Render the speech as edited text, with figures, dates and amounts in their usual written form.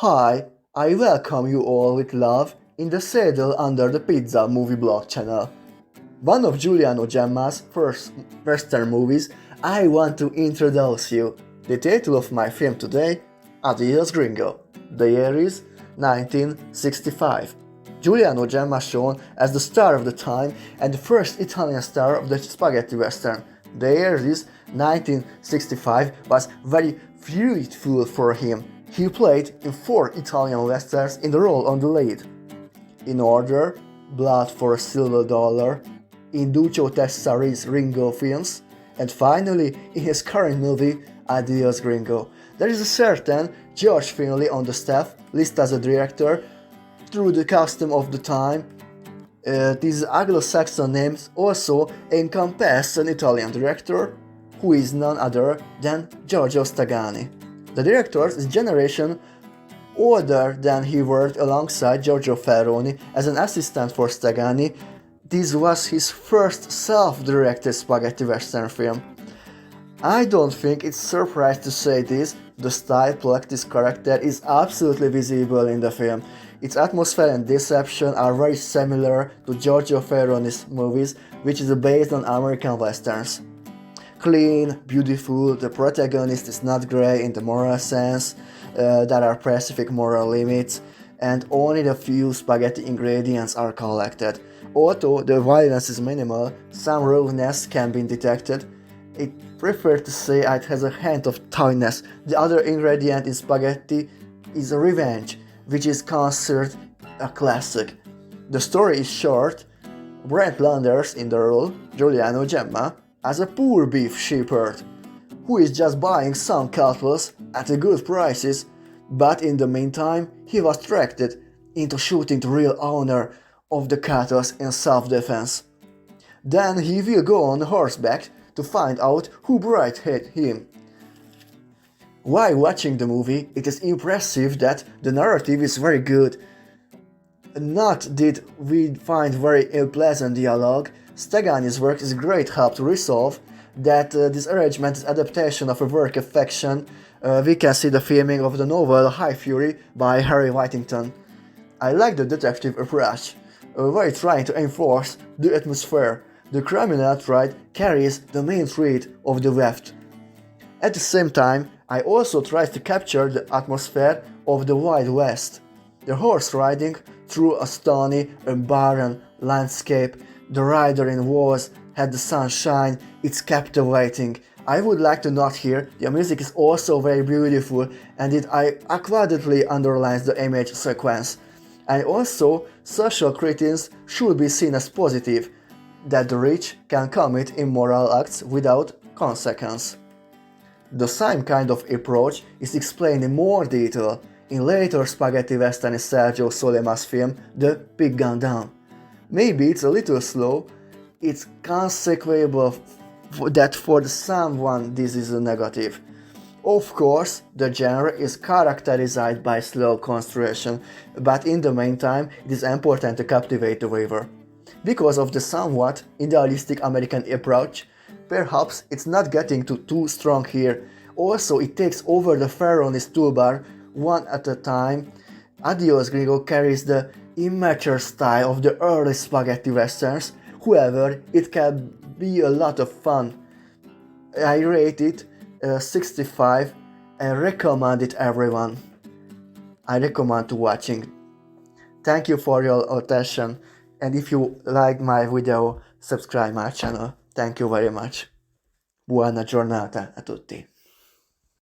Hi, I welcome you all with love in the saddle under the pizza movie blog channel. One of Giuliano Gemma's first Western movies, I want to introduce you. The title of my film today, Adios Gringo. The year is 1965. Giuliano Gemma shown as the star of the time and the first Italian star of the spaghetti western. The year is 1965 was very fruitful for him. He played in 4 Italian westerns in the role on the lead. In order, Blood for a Silver Dollar, in Duccio Tessari's Ringo films, and finally in his current movie Adios Gringo. There is a certain George Finley on the staff, listed as a director. Through the custom of the time, these Anglo-Saxon names also encompass an Italian director, who is none other than Giorgio Stegani. The director is a generation older than he worked alongside Giorgio Ferroni as an assistant for Stegani. This was his first self-directed spaghetti western film. I don't think it's surprising to say this, the style Plaktis character is absolutely visible in the film. Its atmosphere and deception are very similar to Giorgio Ferroni's movies, which is based on American westerns. Clean, beautiful, the protagonist is not grey in the moral sense, there are specific moral limits, and only the few spaghetti ingredients are collected. Although the violence is minimal, some rawness can be detected. I prefer to say it has a hint of toughness. The other ingredient in spaghetti is revenge, which is considered a classic. The story is short. Brent Landers in the role, Giuliano Gemma, as a poor beef shepherd, who is just buying some cattle at a good prices, but in the meantime he was tracked into shooting the real owner of the cattle in self-defense. Then he will go on horseback to find out who hit him. While watching the movie, it is impressive that the narrative is very good. Not did we find very unpleasant dialogue. Stegani's work is a great help to resolve that this arrangement is adaptation of a work of fiction. We can see the filming of the novel High Fury by Harry Whittington. I like the detective approach, where trying to enforce the atmosphere. The criminal thread carries the main thread of the weft. At the same time, I also tried to capture the atmosphere of the Wild West. The horse riding through a stony and barren landscape, the rider in wars had the sunshine, it's captivating. I would like to note here, the music is also very beautiful and it accurately underlines the image sequence. And also, social criticism should be seen as positive, that the rich can commit immoral acts without consequence. The same kind of approach is explained in more detail in later spaghetti western Sergio Solema's film The Pig Gone Down. Maybe it's a little slow, it's consequable that for someone this is a negative. Of course, the genre is characterized by slow construction, but in the meantime it is important to captivate the viewer. Because of the somewhat idealistic American approach, perhaps it's not getting too strong here. Also, it takes over the Ferroni's toolbar one at a time. Adios Gringo carries the immature style of the early spaghetti westerns, however, it can be a lot of fun. I rate it 65 and recommend it everyone. I recommend to watching. Thank you for your attention, and if you like my video, subscribe my channel. Thank you very much. Buona giornata a tutti.